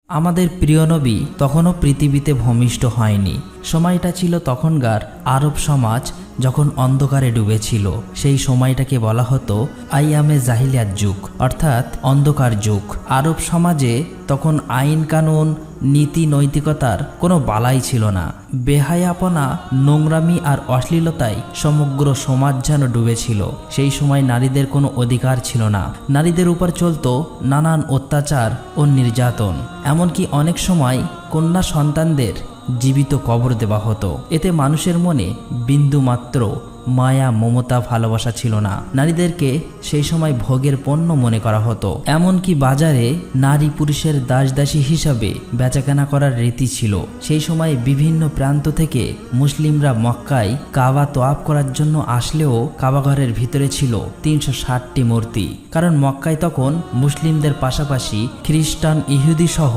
আমাদের প্রিয় নবী তখনও পৃথিবীতে ভূমিষ্ঠ হয়নি। সময়টা ছিল তখনকার আরব সমাজ যখন অন্ধকারে ডুবেছিল। সেই সময়টাকে বলা হতো আইয়ামে জাহিলিয়াত যুগ, অর্থাৎ অন্ধকার যুগ। আরব সমাজে তখন আইন কানুন নীতি নৈতিকতার কোনো বালাই ছিল না। বেহায়াপনা, নোংরামি আর অশ্লীলতায় সমগ্র সমাজ যেন ডুবেছিল। সেই সময় নারীদের কোনো অধিকার ছিল না। নারীদের উপর চলতো নানান অত্যাচার ও নির্যাতন। এমনকি অনেক সময় কন্যা সন্তানদের জীবিত কবর দেওয়া হতো। এতে মানুষের মনে বিন্দুমাত্র মায়া, মমতা, ভালোবাসা ছিল না। নারীদেরকে সেই সময় ভোগের পণ্য মনে করা হতো। এমনকি বাজারে নারী পুরুষের দাসদাসী হিসাবে বেচাকেনা করার রীতি ছিল। সেই সময় বিভিন্ন প্রান্ত থেকে মুসলিমরা মক্কায় কাবা তোয়াফ করার জন্য আসলেও কাবাঘরের ভিতরে ছিল ৩৬০টি মূর্তি। কারণ মক্কায় তখন মুসলিমদের পাশাপাশি খ্রিস্টান, ইহুদি সহ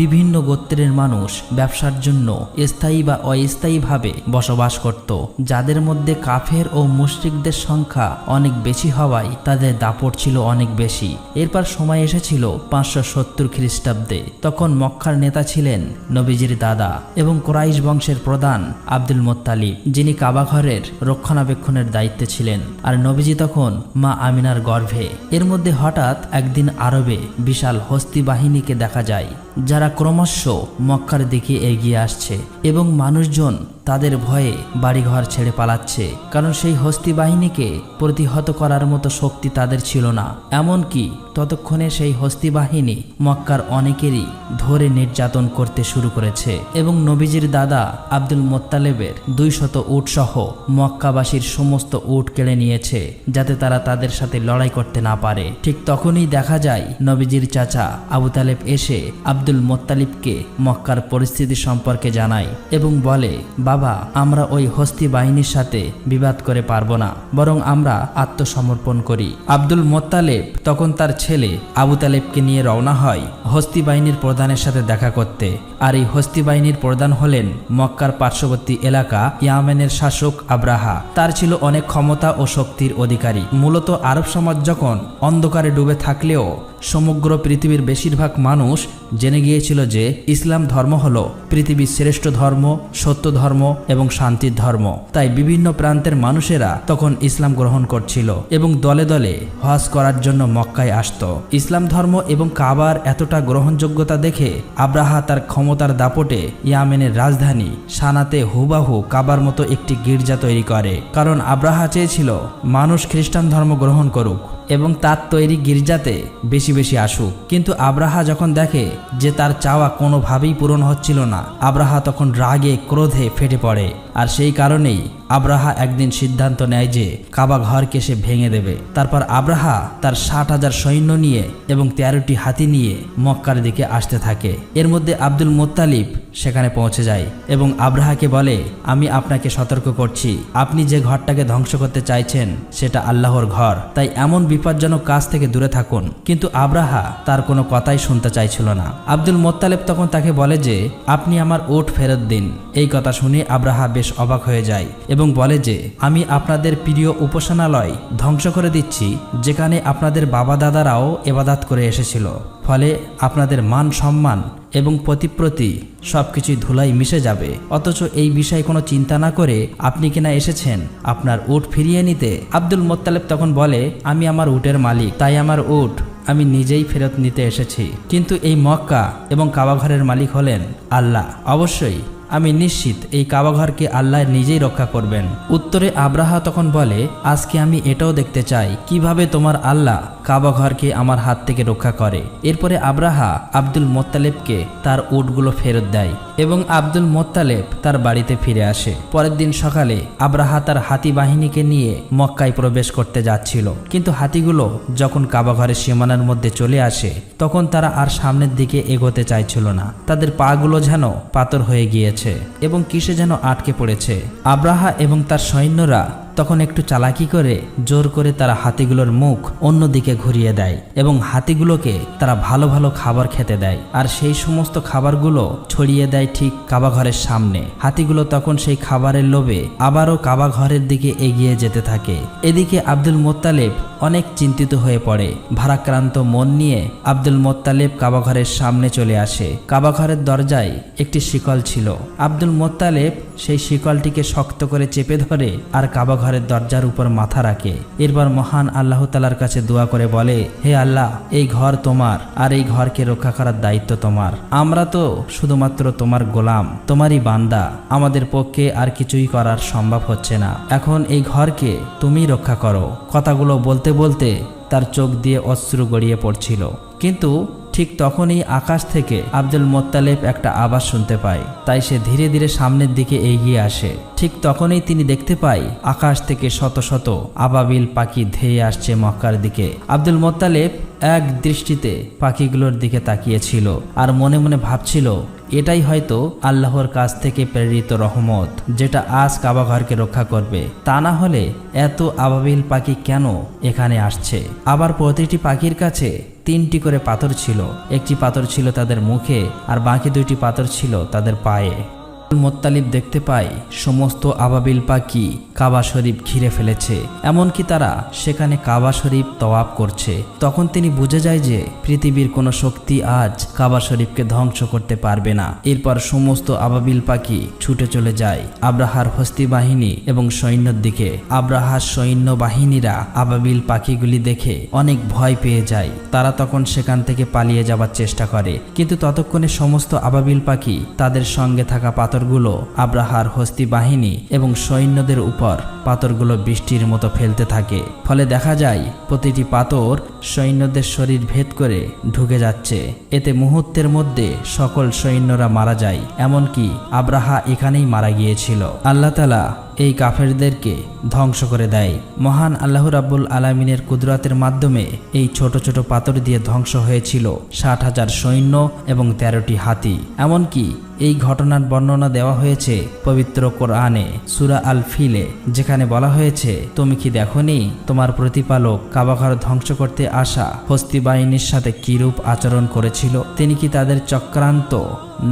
বিভিন্ন গোত্রের মানুষ ব্যবসার জন্য স্থায়ী বা অস্থায়ীভাবে বসবাস করত, যাদের মধ্যে কাফের ও মুশরিকদের সংখ্যা অনেক বেশি হওয়ায় তাদের দাপট ছিল অনেক বেশি। এরপর সময় এসেছিল ৫৭০ খ্রিস্টাব্দে। তখন মক্কার নেতা ছিলেন নবীজির দাদা এবং কুরাইশ বংশের প্রধান আব্দুল মুত্তালিব, যিনি কাবাঘরের রক্ষণাবেক্ষণের দায়িত্বে ছিলেন। আর নবীজি তখন মা আমিনার গর্ভে। এর মধ্যে হঠাৎ একদিন আরবে বিশাল হস্তি বাহিনীকে দেখা যায়, যারা ক্রমশ মক্কার দিকে এগিয়ে আসছে এবং মানুষজন তাদের ভয়ে বাড়িঘর ছেড়ে পালাচ্ছে। কারণ সেই হস্তি বাহিনীকে প্রতিহত করার মতো শক্তি তাদের ছিল না। এমনকি ততক্ষণে সেই হস্তি বাহিনী মক্কার অনেকেরই ধরে নির্যাতন করতে শুরু করেছে এবং নবীজির দাদা আব্দুল মুত্তালিবের ২০০ উট সহ মক্কাবাসীর সমস্ত উট কেড়ে নিয়েছে, যাতে তারা তাদের সাথে লড়াই করতে না পারে। ঠিক তখনই দেখা যায় নবীজির চাচা আবু তালেব এসে আব্দুল মুত্তালিবকে মক্কার পরিস্থিতি সম্পর্কে জানায় এবং বলে, বাবা, আমরা ওই হস্তি বাহিনীর সাথে বিবাদ করে পারবো না, বরং আমরা আত্মসমর্পণ করি। আব্দুল মুত্তালিব তখন তার ছেলে আবু তালেবকে নিয়ে রওনা হয় হস্তি বাহিনীর প্রধানের সাথে দেখা করতে। আর এই হস্তি বাহিনীর প্রধান হলেন মক্কার পার্শ্ববর্তী এলাকা ইয়ামেনের শাসক আব্রাহা। তার ছিল অনেক ক্ষমতা ও শক্তির অধিকারী। মূলত আরব সমাজ যখন অন্ধকারে ডুবে থাকলেও সমগ্র পৃথিবীর বেশিরভাগ মানুষ জেনে গিয়েছিল যে ইসলাম ধর্ম হলো পৃথিবীর শ্রেষ্ঠ ধর্ম, সত্য ধর্ম এবং শান্তির ধর্ম। তাই বিভিন্ন প্রান্তের মানুষেরা তখন ইসলাম গ্রহণ করছিল এবং দলে দলে হজ করার জন্য মক্কায় আসত। ইসলাম ধর্ম এবং কাবার এতটা গ্রহণযোগ্যতা দেখে আব্রাহা তার ক্ষমতার দাপটে ইয়ামেনের রাজধানী সানাতে হুবাহু কাবার মতো একটি গির্জা তৈরি করে। কারণ আব্রাহা চেয়েছিল মানুষ খ্রিস্টান ধর্ম গ্রহণ করুক এবং তার তৈরি গির্জাতে বেশি বেশি আসুক। কিন্তু আব্রাহা যখন দেখে যে তার চাওয়া কোনোভাবেই পূরণ হচ্ছিল না, আব্রাহা তখন রাগে ক্রোধে ফেটে পড়ে। আর সেই কারণেই আব্রাহা একদিন সিদ্ধান্ত নেয় যে কাবা ঘরকে সে ভেঙে দেবে। তারপর আব্রাহা তার ৬০,০০০ সৈন্য নিয়ে এবং ১৩টি হাতি নিয়ে মক্কার দিকে আসতে থাকে। এর মধ্যে আব্দুল মুত্তালিব সেখানে পৌঁছে যায় এবং আব্রাহাকে বলে, আমি আপনাকে সতর্ক করছি, আপনি যে ঘরটাকে ধ্বংস করতে চাইছেন সেটা আল্লাহর ঘর, তাই এমন বিপজ্জনক কাজ থেকে দূরে থাকুন। কিন্তু আব্রাহা তার কোনো কথাই শুনতে চাইছিল না। আব্দুল মুত্তালিব তখন তাকে বলে যে, আপনি আমার উট ফেরত দিন। এই কথা শুনে আব্রাহা বেশ অবাক হয়ে যায় এবং বলে যে, আমি আপনাদের প্রিয় উপাসনালয় ধ্বংস করে দিচ্ছি, যেখানে আপনাদের বাবা দাদারাও ইবাদত করে এসেছিল। ফলে আপনাদের মান সম্মান এবং প্রতিপ্রতি সবকিছুই ধুলাই মিশে যাবে। অথচ এই বিষয়ে কোনো চিন্তা না করে আপনি কিনা এসেছেন আপনার উট ফিরিয়ে নিতে। আব্দুল মুত্তালিব তখন বলে, আমি আমার উটের মালিক, তাই আমার উট আমি নিজেই ফেরত নিতে এসেছি। কিন্তু এই মক্কা এবং কাবাঘরের মালিক হলেন আল্লাহ। অবশ্যই আমি নিশ্চিত এই কাবাঘরকে আল্লাহ নিজেই রক্ষা করবেন। উত্তরে আব্রাহা তখন বলে, আজকে আমি এটাও দেখতে চাই কিভাবে তোমার আল্লাহ কাবাঘরকে আমার হাত থেকে রক্ষা করে। এরপরে আব্রাহা আব্দুল মুত্তালিবকে তার উটগুলো ফেরত দেয় এবং আব্দুল মুত্তালিব তার বাড়িতে ফিরে আসে। পরের দিন সকালে আব্রাহা তার হাতি বাহিনীকে নিয়ে মক্কায় প্রবেশ করতে যাচ্ছিল। কিন্তু হাতিগুলো যখন কাবাঘরের সীমানার মধ্যে চলে আসে, তখন তারা আর সামনের দিকে এগোতে চাইছিল না। তাদের পাগুলো যেন পাথর হয়ে গিয়েছে এবং কিসে যেন আটকে পড়েছে। আব্রাহা এবং তার সৈন্যরা তখন একটু চালাকি করে জোর করে তারা হাতিগুলোর মুখ অন্যদিকে ঘুরিয়ে দেয় এবং হাতিগুলোকে তারা ভালো ভালো খাবার খেতে দেয় আর সেই সমস্ত খাবারগুলো ছড়িয়ে দেয় ঠিক কাবা ঘরের সামনে। হাতিগুলো তখন সেই খাবারের লোভে আবারও কাবা ঘরের দিকে এগিয়ে যেতে থাকে। এদিকে আব্দুল মোত্তালেব অনেক চিন্তিত হয়ে পড়ে। ভারাক্রান্ত মন নিয়ে আব্দুল মোত্তালেব কাবা ঘরের সামনে চলে আসে। কাবা ঘরের দরজায় একটি শিকল ছিল। আব্দুল মোত্তালেব সেই শিকলটিকে শক্ত করে চেপে ধরে আর কাবা ঘরের দরজার উপর মাথা রাখে। এরপর মহান আল্লাহ তাআলার কাছে দোয়া করে বলে, হে আল্লাহ, এই ঘর তোমার আর এই ঘরকে রক্ষা করার দায়িত্ব তোমার। আমরা তো শুধুমাত্র তোমার গোলাম, তোমারই বান্দা। আমাদের পক্ষে আর কিছুই করার সম্ভব হচ্ছে না। এখন এই ঘরকে তুমি রক্ষা করো। কথাগুলো বলতে বলতে তার চোখ দিয়ে অশ্রু গড়িয়ে পড়ছিল। কিন্তু ঠিক তখনই আকাশ থেকে আব্দুল মোত্তালেব একটা আওয়াজ শুনতে পায়। তাই সে ধীরে ধীরে সামনের দিকে এগিয়ে আসে। ঠিক তখনই তিনি দেখতে পায় আকাশ থেকে শত শত আবাবিল পাখি ধেয়ে আসছে মক্কার দিকে। আব্দুল মোত্তালেব এক দৃষ্টিতে পাখিগুলোর দিকে তাকিয়েছিল আর মনে মনে ভাবছিল, এটাই হয়তো আল্লাহর কাছ থেকে প্রেরিত রহমত, যেটা আজ কাবা ঘরকে রক্ষা করবে। তা না হলে এত আবাবিল পাখি কেন এখানে আসছে? আবার প্রতিটি পাখির কাছে 3টি করে পাথর ছিল। একটি পাথর ছিল তাদের মুখে আর বাকি 2টি পাথর ছিল তাদের পায়ে। মোত্তালিব দেখতে পায় সমস্ত আবাবিল পাখি কাবা শরীফ ঘিরে ফেলেছে, এমনকি তারা সেখানে কাবা শরীফ তওয়াফ করছে। তখন তিনি বুঝে যায় যে পৃথিবীর কোনো শক্তি আজ কাবা শরীফকে ধ্বংস করতে পারবে না। এরপর সমস্ত আবাবিল পাখি ছুটে চলে যায় আব্রাহার হস্তি বাহিনী এবং সৈন্যর দিকে। আব্রাহার সৈন্য বাহিনীরা আবাবিল পাখিগুলি দেখে অনেক ভয় পেয়ে যায়। তারা তখন সেখান থেকে পালিয়ে যাবার চেষ্টা করে, কিন্তু ততক্ষণে সমস্ত আবাবিল পাখি তাদের সঙ্গে থাকা পাথরগুলো আব্রাহার হস্তি বাহিনী এবং সৈন্যদের উপর পাথরগুলো বৃষ্টির মতো ফেলতে থাকে। ফলে দেখা যায় প্রতিটি পাথর সৈন্যদের শরীর ভেদ করে ঢুকে যাচ্ছে। এতে মুহূর্তের মধ্যে সকল সৈন্যরা মারা যায়, এমনকি আব্রাহা এখানেই মারা গিয়েছিল। আল্লাহ তাআলা এই কাফেরদেরকে ধ্বংস করে দেয়। মহান আল্লাহ রাব্বুল আলামিনের কুদরতের মাধ্যমে এই ছোট ছোট পাথর দিয়ে ধ্বংস হয়েছিল 60,000 সৈন্য এবং 13টি হাতি। এমনকি এই ঘটনার বর্ণনা দেওয়া হয়েছে পবিত্র কোরআনে সূরা আল ফিলে, যেখানে বলা হয়েছে, তুমি কি দেখোনি তোমার প্রতিপালক কাবা ঘর ধ্বংস করতে আসা হস্তি বাহিনীর সাথে কিরূপ আচরণ করেছিল? তিনি কি তাদের চক্রান্ত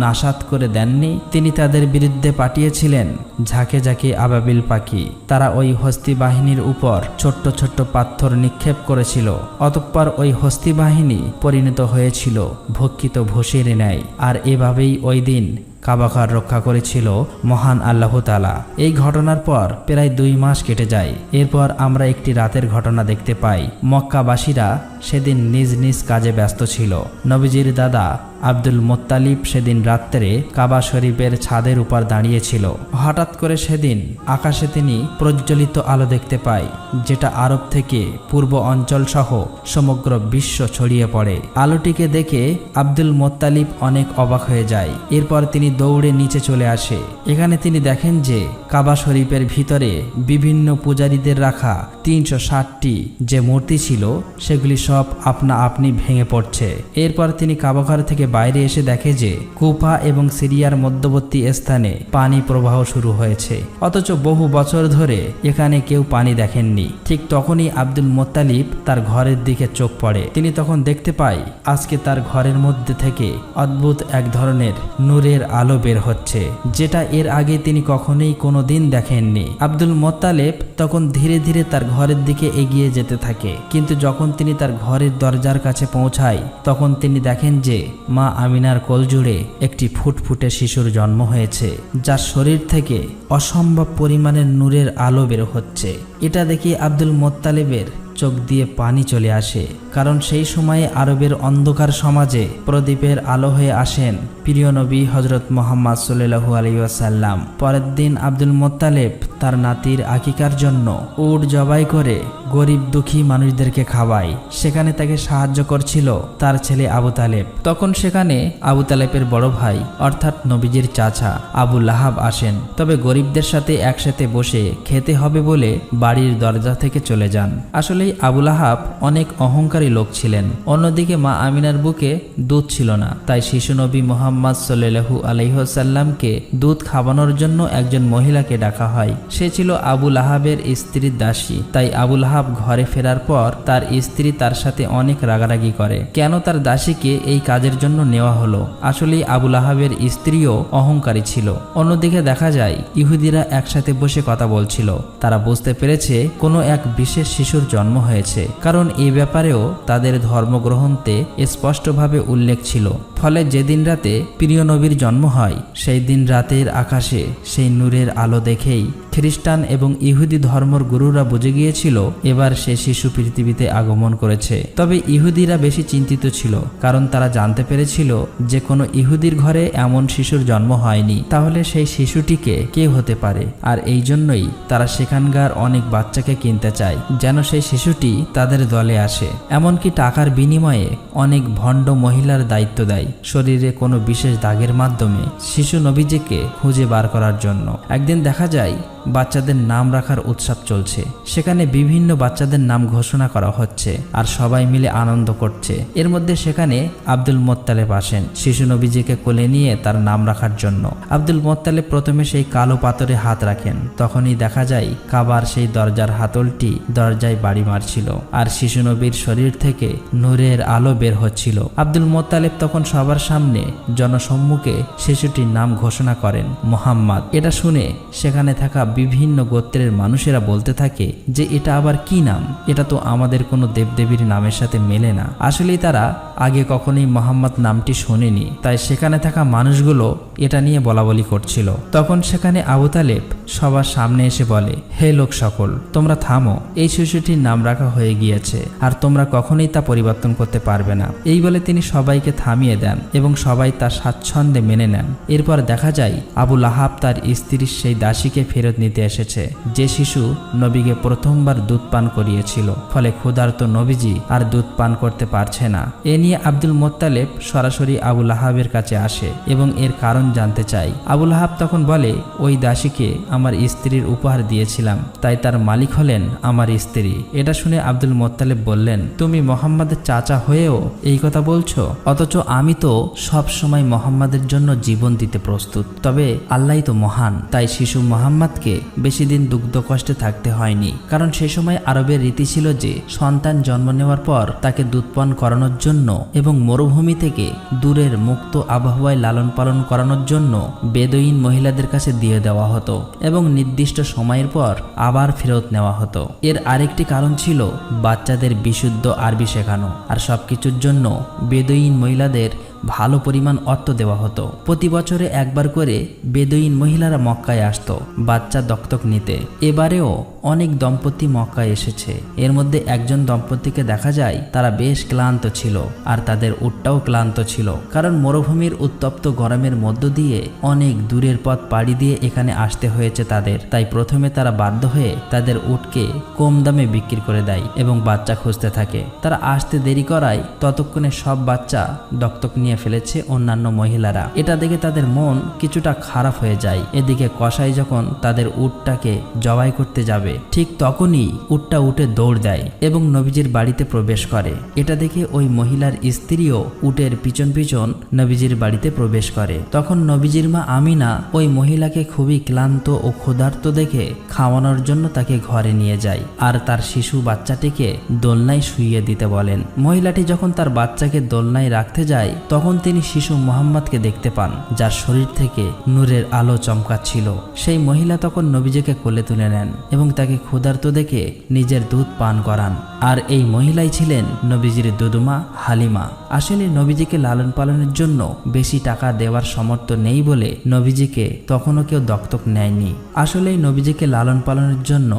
নাশাত করে দেননি? তিনি তাদের বিরুদ্ধে পাঠিয়েছিলেন ঝাঁকে ঝাঁকে আবাবিল পাখি। তারা ওই হস্তি বাহিনীর উপর ছোট্ট ছোট্ট পাথর নিক্ষেপ করেছিল। অতঃপর ওই হস্তি বাহিনী পরিণত হয়েছিল ভক্ষিত ভূষির ন্যায়। আর এভাবেই ওই দিন কাবা ঘর রক্ষা করেছিল মহান আল্লাহ তাআলা। এই ঘটনার পর প্রায় 2 মাস কেটে যায়। এরপর আমরা একটি রাতের ঘটনা দেখতে পাই। মক্কাবাসীরা সেদিন নিজ নিজ কাজে ব্যস্ত ছিল। নবীজির দাদা আব্দুল মোত্তালিব সেদিন রাত্রে কাবা শরীফের ছাদের উপর দাঁড়িয়েছিল। হঠাৎ করে সেদিন আকাশে তিনি প্রজ্বলিত আলো দেখতে পায়, যেটা আরব থেকে পূর্ব অঞ্চল সহ সমগ্র বিশ্ব ছড়িয়ে পড়ে। আলোটিকে দেখে আব্দুল মোত্তালিব অনেক অবাক হয়ে যায়। এরপর তিনি দৌড়ে নিচে চলে আসে। এখানে তিনি দেখেন যে কাবা শরীফের ভিতরে বিভিন্ন পূজারীদের রাখা 360টি যে মূর্তি ছিল সেগুলি সব আপনা আপনি ভেঙে পড়ছে। এরপর তিনি কাবা ঘর থেকে বাইরে এসে দেখে যে কুফা এবং সিরিয়ার মধ্যবর্তী স্থানে পানি প্রবাহ শুরু হয়েছে, অথচ বহু বছর ধরে এখানে কেউ পানি দেখেননি। ঠিক তখনই আব্দুল মোত্তালিব তার ঘরের দিকে চোখ পড়ে। তিনি তখন দেখতে পায় আজকে তার ঘরের মধ্যে থেকে অদ্ভুত এক ধরনের নূরের আলো বের হচ্ছে, যেটা এর আগে তিনি কখনোই কোনোদিন দেখেননি। আব্দুল মোত্তালিব তখন ধীরে ধীরে তার ঘরের দিকে এগিয়ে যেতে থাকে, কিন্তু যখন তিনি তার ঘরের দরজার কাছে পৌঁছায় তখন তিনি দেখেন যে মা আমিনার কোলজুড়ে একটি ফুটফুটে শিশুর জন্ম হয়েছে, যার শরীর থেকে অসম্ভব পরিমাণের নূরের আলো বের হচ্ছে। এটা দেখে আব্দুল মোত্তালিবের চোখ দিয়ে পানি চলে আসে, কারণ সেই সময়ে আরবের অন্ধকার সমাজে প্রদীপের আলো হয়ে আসেন প্রিয় নবী হযরত মুহাম্মদ সাল্লাল্লাহু আলাইহি ওয়াসাল্লাম। পরের দিন আব্দুল মোত্তালিব তার নাতির আকিকার জন্য উট জবাই করে গরিব দুঃখী মানুষদেরকে খাওয়ায়। সেখানে তাকে সাহায্য করছিল তার ছেলে আবু তালেব। তখন সেখানে আবু তালেবের বড় ভাই অর্থাৎ নবীজির চাচা আবু লাহাব আসেন, তবে গরিবদের সাথে একসাথে বসে খেতে হবে বলে বাড়ির দরজা থেকে চলে যান। আসলে আসলেই আবুল আহাব অনেক অহংকারী লোক ছিলেন। অন্যদিকে মা আমিনার বুকে দুধ ছিল না, তাই শিশু নবী মুহাম্মদ সাল্লাল্লাহু আলাইহি ওয়াসাল্লামকে দুধ খাওয়ানোর জন্য একজন মহিলাকে ডাকা হয়। সে ছিল আবুল আহাবের স্ত্রীর দাসী। তাই আবুল আহাব ঘরে ফেরার পর তার স্ত্রী তার সাথে অনেক রাগারাগি করে, কেন তার দাসীকে এই কাজের জন্য নেওয়া হলো। আসলেই আবুল আহাবের স্ত্রীও অহংকারী ছিল। অন্যদিকে দেখা যায় ইহুদিরা একসাথে বসে কথা বলছিল। তারা বুঝতে পেরেছে কোনো এক বিশেষ শিশুর জন্ম হয়েছে, কারণ এই ব্যাপারেও তাদের ধর্মগ্রন্থে স্পষ্টভাবে উল্লেখ ছিল। ফলে যেদিন রাতে প্রিয় নবীর জন্ম হয়, সেই দিন রাতের আকাশে সেই নূরের আলো দেখেই খ্রিস্টান এবং ইহুদি ধর্মের গুরুরা বুঝে গিয়েছিল এবার সে শিশু পৃথিবীতে আগমন করেছে। তবে ইহুদিরা বেশি চিন্তিত ছিল, কারণ তারা জানতে পেরেছিল যে কোনো ইহুদির ঘরে এমন শিশুর জন্ম হয়নি, তাহলে সেই শিশুটিকে কে হতে পারে। আর এই জন্যই তারা সেখানকার অনেক বাচ্চাকে কিনতে চায়, যেন সেই শিশুটি তাদের দলে আসে। এমনকি টাকার বিনিময়ে অনেক ভণ্ড মহিলার দায়িত্ব দেয় শরীরে কোনো বিশেষ দাগের মাধ্যমে শিশু নবীজিকে খুঁজে বার করার জন্য। একদিন দেখা যায় বাচ্চাদের নাম রাখার উৎসব চলছে। সেখানে বিভিন্ন বাচ্চাদের নাম ঘোষণা করা হচ্ছে আর সবাই মিলে আনন্দ করছে। এর মধ্যে সেখানে আব্দুল মোত্তালেব আসেন শিশু নবীজিকে কোলে নিয়ে তার নাম রাখার জন্য। আব্দুল মোত্তালেব প্রথমে সেই কালো পাথরে হাত রাখেন, তখনই দেখা যায় কাবার সেই দরজার হাতলটি দরজায় বাড়ি মারছিল আর শিশু নবীর শরীর থেকে নূরের আলো বের হচ্ছিল। আব্দুল মোত্তালেব তখন সবার সামনে জনসম্মুখে শিশুটির নাম ঘোষণা করেন মুহাম্মদ। এটা শুনে সেখানে থাকা বিভিন্ন গোত্রের মানুষেরা বলতে থাকে যে এটা আবার কি নাম, এটা তো আমাদের কোনো দেবদেবীর নামের সাথে মেলে না। আসলেই তারা আগে কখনোই মোহাম্মদ নামটি শোনেনি, তাই সেখানে থাকা মানুষগুলো এটা নিয়ে বলাবলি করছিল। তখন সেখানে আবু তালেব সবার সামনে এসে বলে, হে লোক সকল, তোমরা থামো, এই শিশুটির নাম রাখা হয়ে গিয়েছে আর তোমরা কখনোই তা পরিবর্তন করতে পারবে না। এই বলে তিনি সবাইকে থামিয়ে দেন এবং সবাই তা স্বাচ্ছন্দ্যে মেনে নেন। এরপর দেখা যায় আবুল আহাব তার স্ত্রীর সেই দাসীকে ফেরত নিতে এসেছে, যে শিশু নবীকে প্রথমবার দুধ পান করিয়েছিল। ফলে ক্ষুধার্ত নবীজি আর দুধ পান করতে পারছে না। এ নিয়ে আব্দুল মোত্তালেব সরাসরি আবুল আহাবের কাছে আসে এবং এর কারণ জানতে চায়। আবুল আহাব তখন বলে, ওই দাসীকে আমার স্ত্রীর উপহার দিয়েছিলাম, তাই তার মালিক হলেন আমার স্ত্রী। এটা শুনে আব্দুল মোত্তালেব বললেন, তুমি মোহাম্মদের চাচা হয়েও এই কথা বলছো? অথচ আমি তো সব সময় মোহাম্মদের জন্য জীবন দিতে প্রস্তুত। তবে আল্লাহই তো মহান, তাই শিশু মোহাম্মদকে বেশি দিন দুগ্ধ কষ্টে থাকতে হয়নি। কারণ সে সময় আরবের রীতি ছিল যে সন্তান জন্ম নেওয়ার পর তাকে দুধপান করানোর জন্য এবং মরুভূমি থেকে দূরের মুক্ত আবহাওয়ায় লালন পালন করানোর জন্য বেদুইন মহিলাদের কাছে দিয়ে দেওয়া হতো এবং নির্দিষ্ট সময়ের পর আবার ফেরত নেওয়া হতো। এর আরেকটি কারণ ছিল বাচ্চাদের বিশুদ্ধ আরবি শেখানো, আর সবকিছুর জন্য বেদুইন মহিলাদের ভালো পরিমাণ অর্থ দেওয়া হতো। প্রতি বছরে একবার করে বেদুইন মহিলারা মক্কায় আসতো বাচ্চা দত্তক নিতে। এবারেও অনেক দম্পতি মক্কায় এসেছে। এর মধ্যে একজন দম্পতিকে দেখা যায় তারা বেশ ক্লান্ত ছিল আর তাদের উটটাও ক্লান্ত ছিল, কারণ মরুভূমির উত্তপ্ত গরমের মধ্য দিয়ে অনেক দূরের পথ পাড়ি দিয়ে এখানে আসতে হয়েছে তাদের। তাই প্রথমে তারা বাধ্য হয়ে তাদের উটকে কম দামে বিক্রি করে দেয় এবং বাচ্চা খুঁজতে থাকে। তারা আসতে দেরি করায় ততক্ষণে সব বাচ্চা দত্তক নিয়ে ফেলেছে অন্যান্য মহিলারা। এটা দেখে তাদের মন কিছুটা খারাপ হয়ে যায়। এদিকে কসাই যখন তাদের উটটাকে জবাই করতে যাবে, ঠিক তখনই উটটা উঠে দৌড় দেয় এবং নবীজির বাড়িতে প্রবেশ করে। এটা দেখে ওই মহিলার স্ত্রীও উটের পিছন পিছন নবীজির বাড়িতে প্রবেশ করে। তখন নবীজির মা আমিনা ওই মহিলাকে খুবই ক্লান্ত ও ক্ষুধার্ত দেখে খাওয়ানোর জন্য তাকে ঘরে নিয়ে যায় আর তার শিশু বাচ্চাটিকে দোলনায় শুইয়ে দিতে বলেন। মহিলাটি যখন তার বাচ্চাকে দোলনায় রাখতে যায়, তখন তিনি শিশু মোহাম্মদকে দেখতে পান, যার শরীর থেকে নূরের আলো চমকাচ্ছিল। সেই মহিলা তখন নবীজিকে কোলে তুলে নেন এবং তাকে ক্ষুধার্ত দেখে নিজের দুধ পান করান। আর এই মহিলাই ছিলেন নবীজির দুদুমা হালিমা। আসলে নবীজিকে লালন পালনের জন্য বেশি টাকা দেওয়ার সামর্থ্য নেই বলে নবীজিকে তখনও কেউ দত্তক নেয়নি। আসলেই নবীজিকে লালন পালনের জন্য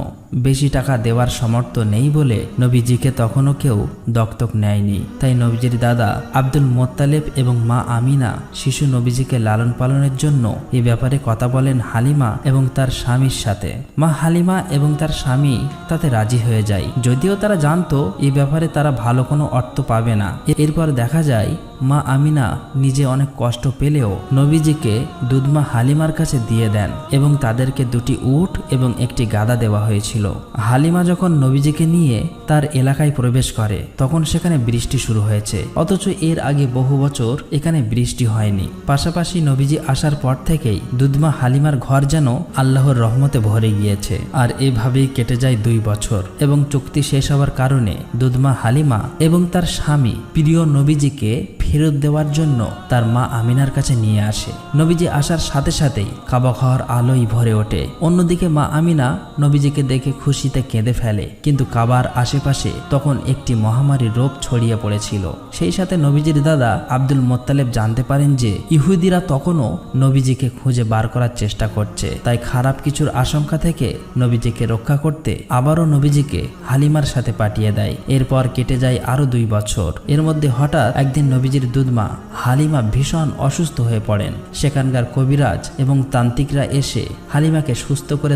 বেশি টাকা দেওয়ার সামর্থ্য নেই বলে নবীজিকে তখনও কেউ দত্তক নেয়নি। তাই নবীজির দাদা আব্দুল মোত্তালেব এবং মা আমিনা শিশু নবীজিকে লালন পালনের জন্য এ ব্যাপারে কথা বলেন হালিমা এবং তার স্বামীর সাথে। মা হালিমা এবং তার স্বামী তাতে রাজি হয়ে যায়, যদিও তারা জানতো এই ব্যাপারে তারা ভালো কোনো অর্থ পাবে না। এরপর দেখা যায় মা আমিনা নিজে অনেক কষ্ট পেলেও নবীজিকে দুধমা হালিমার কাছে দিয়ে দেন এবং তাদেরকে দুটি উট এবং একটি গাদা দেওয়া হয়েছিল। হালিমা যখন নবীজিকে নিয়ে তার এলাকায় প্রবেশ করে তখন সেখানে বৃষ্টি শুরু হয়েছে, অথচ এর আগে বহু বছর এখানে বৃষ্টি হয়নি। পাশাপাশি নবীজি আসার পর থেকেই দুধমা হালিমার ঘর যেন আল্লাহর রহমতে ভরে গিয়েছে। আর এভাবেই কেটে যায় 2 বছর এবং চুক্তি শেষ হওয়ার কারণে দুধমা হালিমা এবং তার স্বামী প্রিয় নবীজিকে ফেরত দেওয়ার জন্য তার মা আমিনার কাছে নিয়ে আসে। নবীজি আসার সাথে সাথেই কাবা ঘর আলোয় ভরে ওঠে। অন্যদিকে মা আমিনা নবীজিকে দেখে খুশিতে কেঁদে ফেলে, কিন্তু কাবার আশেপাশে তখন একটি মহামারী রোগ ছড়িয়ে পড়েছিল। সেই সাথে নবীজির দাদা আব্দুল মোত্তালেব জানতে পারেন যে ইহুদিরা তখনও নবীজিকে খুঁজে বার করার চেষ্টা করছে। তাই খারাপ কিছুর আশঙ্কা থেকে নবীজিকে রক্ষা করতে আবারও নবীজিকে হালিমার সাথে পাঠিয়ে দেয়। এরপর কেটে যায় আরো 2 বছর। এর মধ্যে হঠাৎ একদিন নবীজির দুধমা হালিমা ভীষণ অসুস্থ হয়ে পড়েন। সেখানকার কবিরাজ এবং তান্ত্রিকরা এসে হালিমাকে সুস্থ করে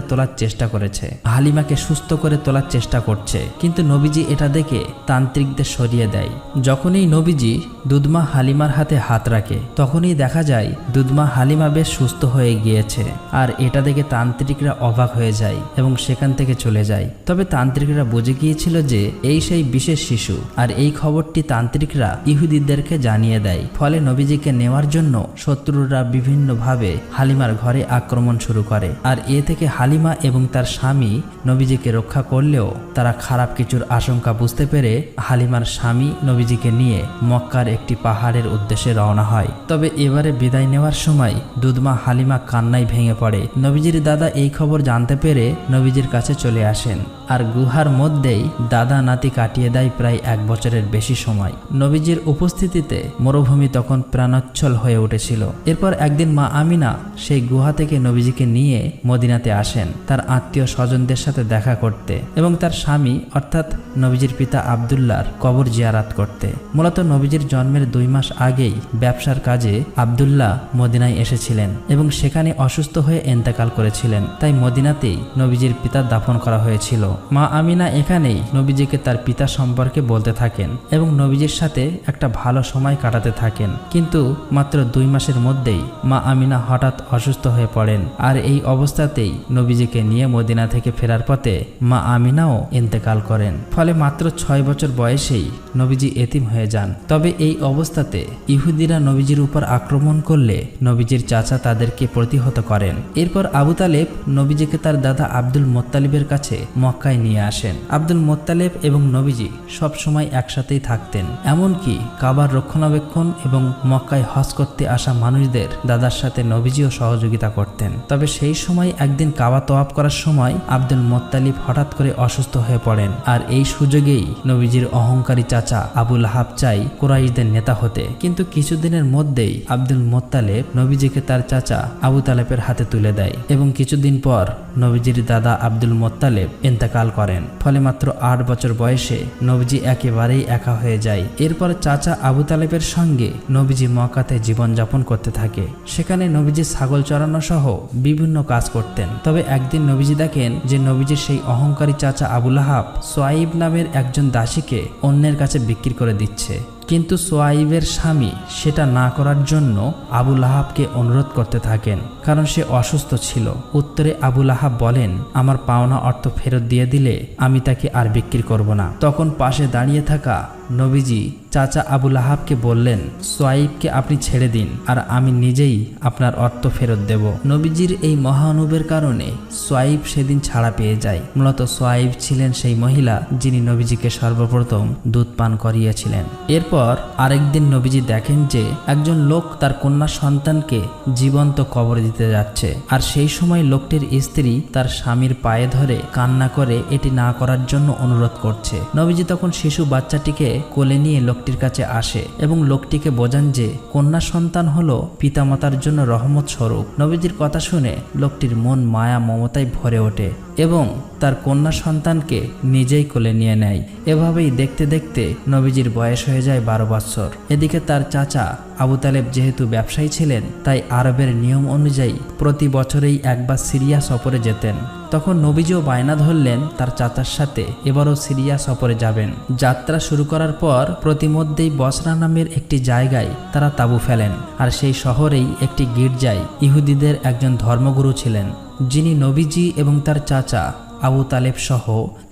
তোলার চেষ্টা করছে, কিন্তু নবীজি এটা দেখে তান্ত্রিকদের সরিয়ে দেয়। যখনই নবীজি দুধমা হালিমার হাতে হাত রাখে তখনই দেখা যায় দুধমা হালিমা বেশ সুস্থ হয়ে গিয়েছে। আর এটা দেখে তান্ত্রিকরা অবাক হয়ে যায় এবং সেখান থেকে চলে যায়। তবে তান্ত্রিকরা বুঝে গিয়েছিল যে এই সেই বিশেষ শিশু, আর এই খবরটি তান্ত্রিকরা ইহুদিদেরকে জানিয়ে দেয়। ফলে নবীজিকে নেওয়ার জন্য শত্রুরা বিভিন্নভাবে হালিমার ঘরে আক্রমণ শুরু করে। আর এ থেকে হালিমা এবং তার স্বামী নবীজিকে রক্ষা করলেও তারা খারাপ কিছুর আশঙ্কা বুঝতে পেরে হালিমার স্বামী নবীজিকে নিয়ে মক্কার একটি পাহাড়ের উদ্দেশ্যে রওনা হয়। তবে এবারে বিদায় নেওয়ার সময় দুধমা হালিমা কান্নায় ভেঙে পড়ে। নবীজির দাদা এই খবর জানতে পেরে নবীজির কাছে চলে আসেন, আর গুহার মধ্যেই দাদা নাতি কাটিয়ে দেয় প্রায় 1 বছরের বেশি সময়। নবীজির উপস্থিতিতে মরুভূমি তখন প্রাণোচ্ছল হয়ে উঠেছিল। এরপর একদিন মা আমিনা সেই গুহা থেকে নবীজিকে নিয়ে মদিনাতে আসেন তার আত্মীয় স্বজনদের সাথে দেখা করতে এবং তার স্বামী অর্থাৎ নবীজির পিতা আব্দুল্লাহর কবর জিয়ারাত করতে। মূলত নবীজির জন্মের 2 মাস আগেই ব্যবসার কাজে আব্দুল্লাহ মদিনায় এসেছিলেন এবং সেখানে অসুস্থ হয়ে ইন্তেকাল করেছিলেন। তাই মদিনাতেই নবীজির পিতা দাফন করা হয়েছিল। মা আমিনা এখানেই নবীজিকে তার পিতা সম্পর্কে বলতে থাকেন এবং নবীজির সাথে একটা ভালো সময় কাটাতে থাকেন। কিন্তু মাত্র 2 মাসের মধ্যেই মা আমিনা হঠাৎ অসুস্থ হয়ে পড়েন। আর এই অবস্থাতেই নবীজিকে নিয়ে মদিনা থেকে ফেরার পথে মা আমিনাও ইন্তেকাল করেন। ফলে মাত্র 6 বছর বয়সেই নবীজি এতিম হয়ে যান। তবে এই অবস্থাতে ইহুদিরা নবীজির উপর আক্রমণ করলে নবীজির চাচা তাদেরকে প্রতিহত করেন। এরপর আবু তালেব নবীজিকে তার দাদা আব্দুল মোত্তালিবের কাছে মক্কায় নিয়ে আসেন। আব্দুল মোত্তালেব এবং নবীজি সব সময় একসাথেই থাকতেন। এমনকি কাবার রক্ষণাবেক্ষণ এবং মক্কায় হজ করতে আসা মানুষদের দাদার সাথে নবীজিও সহযোগিতা করতেন। তবে সেই সময় একদিন কাবা তওয়াফ করার সময় আব্দুল মোত্তালিব হঠাৎ করে অসুস্থ হয়ে পড়েন। আর এই সুযোগেই নবীজির অহংকারী চাচা আবু লাহাব চাই কুরাইশদের নেতা হতে, কিন্তু কিছুদিনের মধ্যেই আব্দুল মোত্তালেব নবীজিকে তার চাচা আবু তালেবের হাতে তুলে দেয় এবং কিছুদিন পর নবীজির দাদা আব্দুল মোত্তালেব ইন্তেকাল করেন। ফলে মাত্র 8 বছর বয়সে নবীজি একেবারেই একা হয়ে যায়। এরপর চাচা আবু তালেবের সঙ্গে নবীজি মক্কাতে জীবনযাপন করতে থাকে। সেখানে নবীজি ছাগল চড়ানো সহ বিভিন্ন কাজ করতেন। তবে একদিন নবীজি দেখেন যে নবীজির সেই অহংকারী চাচা আবু লাহাব সোয়াইব নামের একজন দাসীকে অন্যের কাছে বিক্রি করে দিচ্ছে। কিন্তু সোয়াইবের স্বামী সেটা না করার জন্য আবু লাহাবকে অনুরোধ করতে থাকেন, কারণ সে অসুস্থ ছিল। উত্তরে আবু লাহাব বলেন, আমার পাওনা অর্থ ফেরত দিয়ে দিলে আমি তাকে আর বিক্রি করব না। তখন পাশে দাঁড়িয়ে থাকা নবীজি চাচা আবু লাহাবকে বললেন, সোয়াইবকে আপনি ছেড়ে দিন আর আমি নিজেই আপনার অর্থ ফেরত দেব। নবীজির এই মহানুভবের কারণে সোয়াইব সেদিন ছাড়া পেয়ে যায়। মূলত সোয়াইব ছিলেন সেই মহিলা যিনি নবীজিকে সর্বপ্রথম দুধ পান করিয়েছিলেন। এরপর আরেকদিন নবীজি দেখেন যে একজন লোক তার কন্যা সন্তানকে জীবন্ত কবর দিতে যাচ্ছে। আর সেই সময় লোকটির স্ত্রী তার স্বামীর পায়ে ধরে কান্না করে এটি না করার জন্য অনুরোধ করছে। নবীজি তখন শিশু বাচ্চাটিকে কোলে নিয়ে লোকটির কাছে আসে এবং লোকটিকে বোঝান যে কন্যা সন্তান হলো পিতামাতার জন্য রহমত স্বরূপ। নবীজির কথা শুনে লোকটির মন মায়া মমতায় ভরে ওঠে এবং তার কন্যা সন্তানকে নিজেই কোলে নিয়ে নেয়। এভাবেই দেখতে দেখতে নবীজির বয়স হয়ে যায় 12 বছর। এদিকে তার চাচা আবু তালেব যেহেতু ব্যবসায়ী ছিলেন, তাই আরবের নিয়ম অনুযায়ী প্রতি বছরেই একবার সিরিয়া সফরে যেতেন। তখন নবীজিও বায়না ধরলেন তার চাচার সাথে এবারও সিরিয়া সফরে যাবেন। যাত্রা শুরু করার পর প্রতিমধ্যেই বসরা নামের একটি জায়গায় তারা তাঁবু ফেলেন। আর সেই শহরেই একটি গির্জায় ইহুদিদের একজন ধর্মগুরু ছিলেন, যিনি নবীজি এবং তার চাচা আবু তালেব সহ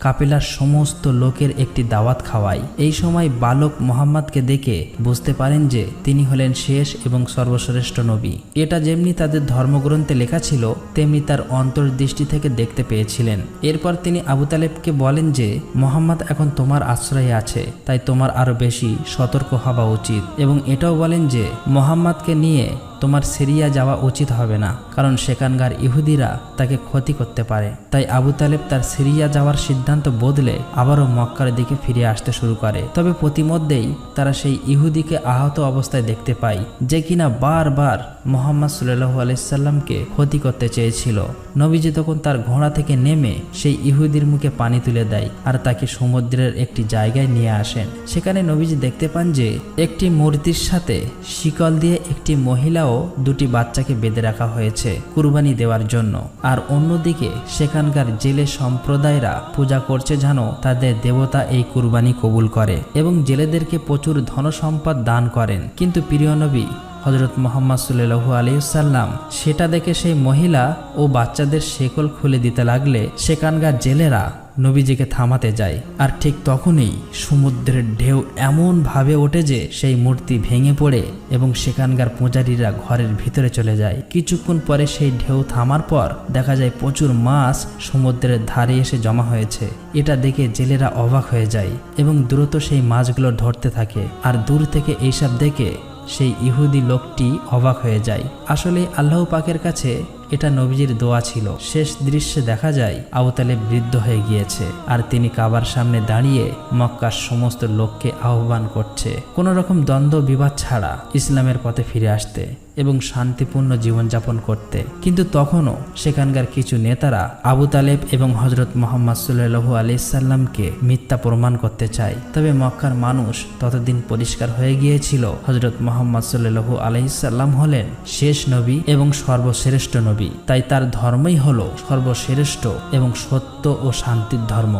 কাফেলার সমস্ত লোকের একটি দাওয়াত খাওয়ায়। এই সময় বালক মোহাম্মদকে দেখে বুঝতে পারেন যে তিনি হলেন শেষ এবং সর্বশ্রেষ্ঠ নবী। এটা যেমনি তাদের ধর্মগ্রন্থে লেখা ছিল, তেমনি তার অন্তর্দৃষ্টি থেকে দেখতে পেয়েছিলেন। এরপর তিনি আবু তালেবকে বলেন যে মোহাম্মদ এখন তোমার আশ্রয়ে আছে, তাই তোমার আরো বেশি সতর্ক হওয়া উচিত। এবং এটাও বলেন যে মোহাম্মদকে নিয়ে তোমার সিরিয়া যাওয়া উচিত হবে না, কারণ সেখানকার ইহুদিরা তাকে ক্ষতি করতে পারে। তাই আবু তালেব তার সিরিয়া যাওয়ার সিদ্ধান্ত বদলে আবারও মক্কার দিকে ফিরে আসতে শুরু করে। তবে প্রতিমধ্যেই তারা সেই ইহুদিকে আহত অবস্থায় দেখতে পায়, যে কিনা বারবার মুহাম্মদ সাল্লাল্লাহু আলাইহি সাল্লামকে ক্ষতি করতে চেয়েছিল। নবীজি তখন তার ঘোড়া থেকে নেমে সেই ইহুদির মুখে পানি তুলে দেয় আর তাকে সমুদ্রের একটি জায়গায় নিয়ে আসেন। সেখানে নবীজি দেখতে পান যে একটি মূর্তির সাথে শিকল দিয়ে একটি মহিলাও দুটি বাচ্চাকে বেঁধে রাখা হয়েছে কুরবানি দেওয়ার জন্য। আর অন্যদিকে সেখানকার জেলে সম্প্রদায়রা পূজা করছে যেন তাদের দেবতা এই কুরবানি কবুল করে এবং জেলেদেরকে প্রচুর ধনসম্পদ দান করেন। কিন্তু প্রিয় নবী হযরত মুহাম্মদ সাল্লাল্লাহু আলাইহি সাল্লাম সেটা দেখে সেই মহিলা ও বাচ্চাদের শেকল খুলে দিতে লাগলে সেখানকার জেলেরা নবীজিকে থামাতে যায়। আর ঠিক তখনই সমুদ্রের ঢেউ এমন ভাবে ওঠে যে সেই মূর্তি ভেঙে পড়ে এবং সেখানকার পূজারীরা ঘরের ভিতরে চলে যায়। কিছুক্ষণ পরে সেই ঢেউ থামার পর দেখা যায় প্রচুর মাছ সমুদ্রের ধারে এসে জমা হয়েছে। এটা দেখে জেলেরা অবাক হয়ে যায় এবং দ্রুত সেই মাছগুলো ধরতে থাকে। আর দূর থেকে এইসব দেখে সেই ইহুদি লোকটি অবাক হয়ে যায়। আসলে আল্লাহ পাকের কাছে এটা নবীজির দোয়া ছিল। শেষ দৃশ্যে দেখা যায় আবু তালেব বৃদ্ধ হয়ে গিয়েছে আর তিনি কাবার সামনে দাঁড়িয়ে মক্কার সমস্ত লোককে আহ্বান করছে কোনো রকম দ্বন্দ্ব বিবাদ ছাড়া ইসলামের পথে ফিরে আসতে এবং শান্তিপূর্ণ জীবনযাপন করতে। কিন্তু তখনও সেখানকার কিছু নেতারা আবু তালেব এবং হযরত মুহাম্মদ সাল্লাল্লাহু আলাইহি সাল্লামকে মিথ্যা প্রমাণ করতে চায়। তবে মক্কার মানুষ ততদিন পরিষ্কার হয়ে গিয়েছিল হযরত মুহাম্মদ সাল্লাল্লাহু আলাইহি সাল্লাম হলেন শেষ নবী এবং সর্বশ্রেষ্ঠ নবী। তাই তার ধর্মই হলো সর্বশ্রেষ্ঠ এবং সত্য ও শান্তির ধর্ম।